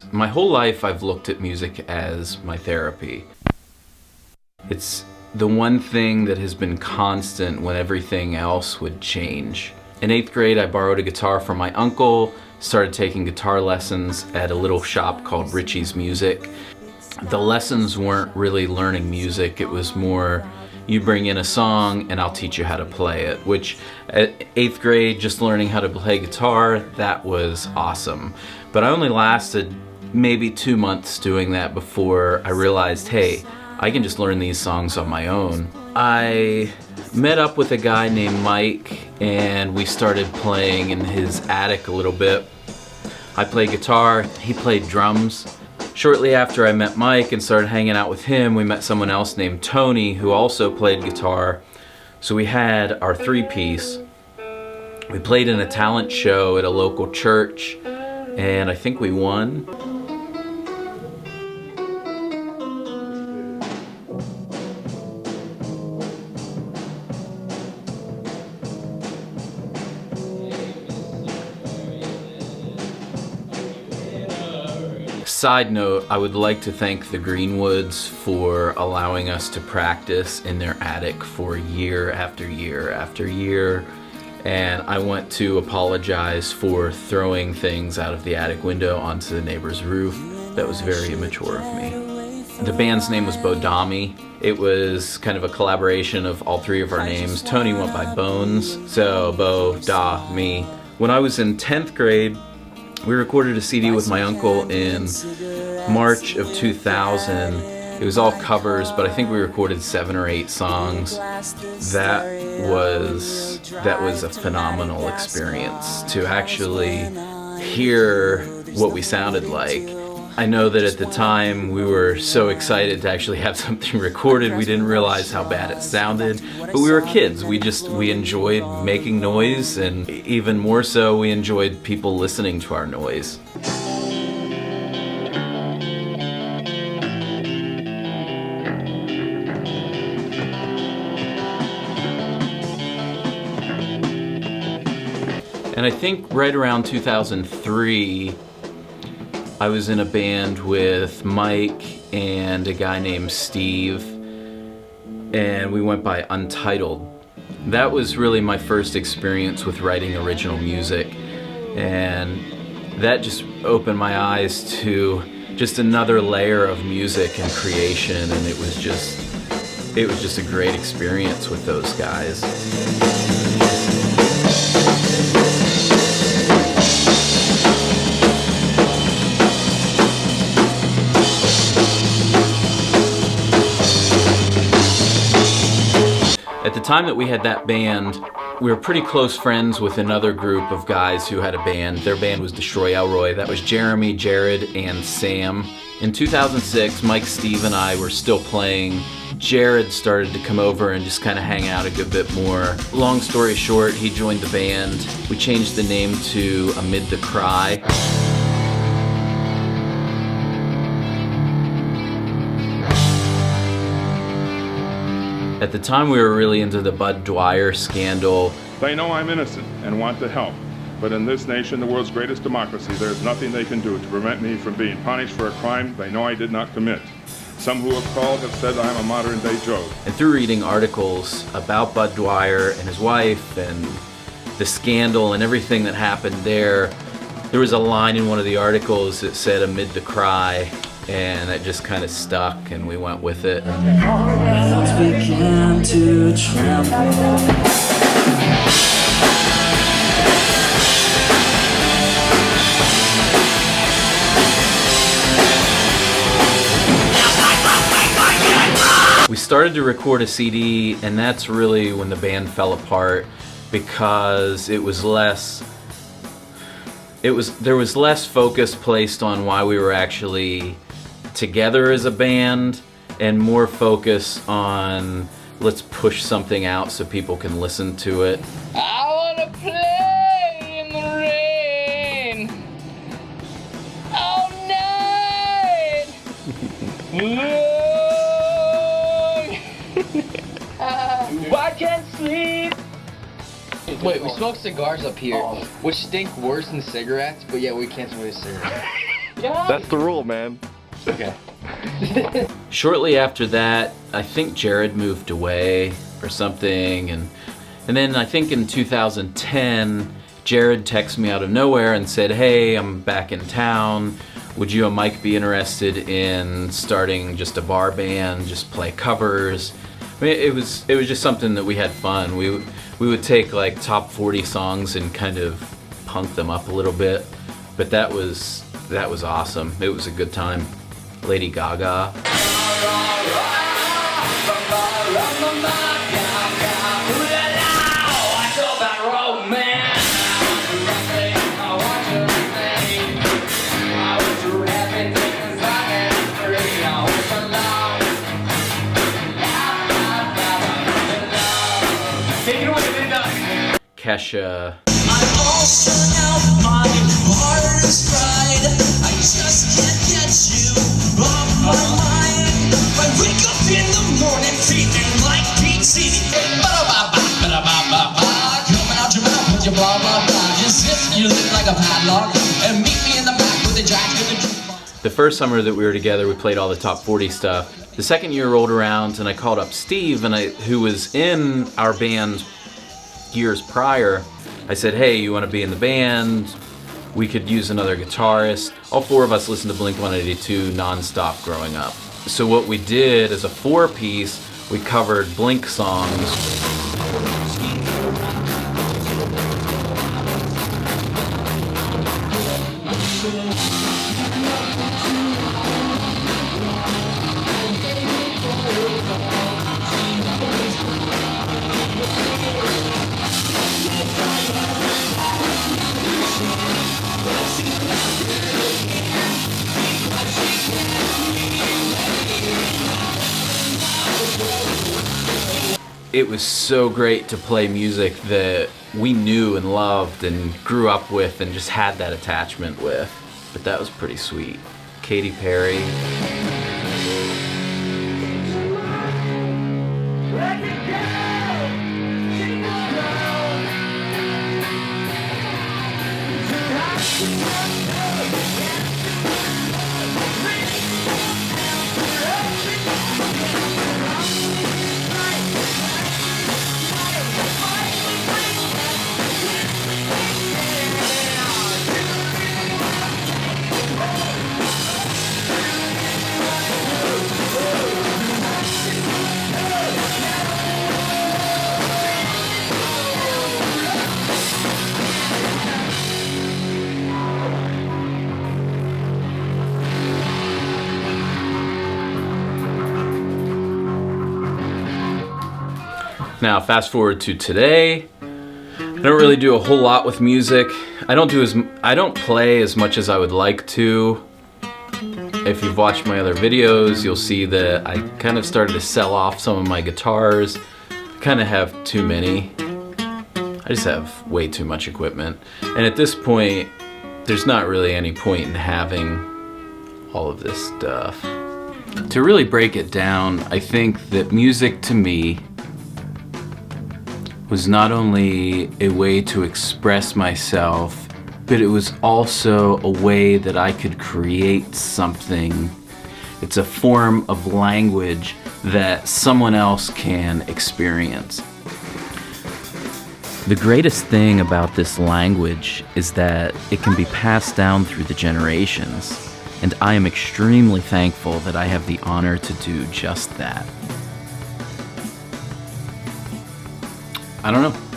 My whole life I've looked at music as my therapy. It's the one thing that has been constant when everything else would change. In 8th grade, I borrowed a guitar from my uncle, started taking guitar lessons at a little shop called Richie's Music. The lessons weren't really learning music, it was more you bring in a song and I'll teach you how to play it, which at 8th grade, just learning how to play guitar, that was awesome. But I only lasted maybe 2 months doing that before I realized, hey, I can just learn these songs on my own. I met up with a guy named Mike and we started playing in his attic a little bit. I played guitar, he played drums. Shortly after I met Mike and started hanging out with him, we met someone else named Tony who also played guitar. So we had our three-piece. We played in a talent show at a local church and I think we won. Side note, I would like to thank the Greenwoods for allowing us to practice in their attic for year after year after year. And I want to apologize for throwing things out of the attic window onto the neighbor's roof. That was very immature of me. The band's name was o.9. It was kind of a collaboration of all three of our names. Tony went by Bones, so Bo, Da, me. When I was in 10th grade, we recorded a CD with my uncle in March of 2000. It was all covers, but I think we recorded 7 or 8 songs. That was a phenomenal experience to actually hear what we sounded like. I know that at the time we were so excited to actually have something recorded, we didn't realize how bad it sounded. But we were kids, we enjoyed making noise, and even more so, we enjoyed people listening to our noise. And I think right around 2003, I was in a band with Mike and a guy named Steve, and we went by Untitled. That was really my first experience with writing original music, and that just opened my eyes to just another layer of music and creation, and it was just a great experience with those guys. At the time that we had that band, we were pretty close friends with another group of guys who had a band. Their band was Destroy Elroy. That was Jeremy, Jared, and Sam. In 2006, Mike, Steve, and I were still playing. Jared started to come over and just kind of hang out a good bit more. Long story short, he joined the band. We changed the name to Amid the Cry. At the time, we were really into the Bud Dwyer scandal. They know I'm innocent and want to help, but in this nation, the world's greatest democracy, there's nothing they can do to prevent me from being punished for a crime they know I did not commit. Some who have called have said I'm a modern-day Job. And through reading articles about Bud Dwyer and his wife and the scandal and everything that happened there was a line in one of the articles that said Amid the Cry, and that just kind of stuck, and we went with it. Began to tremble. We started to record a CD, and that's really when the band fell apart, because there was less focus placed on why we were actually together as a band, and more focus on let's push something out so people can listen to it. I wanna play in the rain all night long. I can't sleep. Wait, we smoke cigars up here, which stink worse than cigarettes, but yeah, we can't smoke a cigarette. Yeah. That's the rule, man. Okay. Shortly after that, I think Jared moved away or something, and then I think in 2010, Jared texted me out of nowhere and said, "Hey, I'm back in town. Would you and Mike be interested in starting just a bar band, just play covers?" I mean, it was just something that we had fun. We would take like top 40 songs and kind of punk them up a little bit, but that was awesome. It was a good time. Lady Gaga. Kesha. I'm all strung out, my heart is fried. I just can't get you off my mind. I wake up in the morning feeling like Pete Seeley. Coming out your mouth with your blah blah blah. As if you live like a padlock and meet me in the back with a jack and a jukebox. The first summer that we were together, we played all the top 40 stuff. The second year rolled around and I called up Steve, who was in our band years prior. I said, "Hey, you want to be in the band? We could use another guitarist." All four of us listened to Blink-182 nonstop growing up. So what we did as a four-piece, we covered Blink songs. It was so great to play music that we knew and loved and grew up with and just had that attachment with. But that was pretty sweet. Katy Perry. Now, fast forward to today. I don't really do a whole lot with music. I don't play as much as I would like to. If you've watched my other videos, you'll see that I kind of started to sell off some of my guitars. I kind of have too many. I just have way too much equipment. And at this point, there's not really any point in having all of this stuff. To really break it down, I think that music to me was not only a way to express myself, but it was also a way that I could create something. It's a form of language that someone else can experience. The greatest thing about this language is that it can be passed down through the generations, and I am extremely thankful that I have the honor to do just that. I don't know.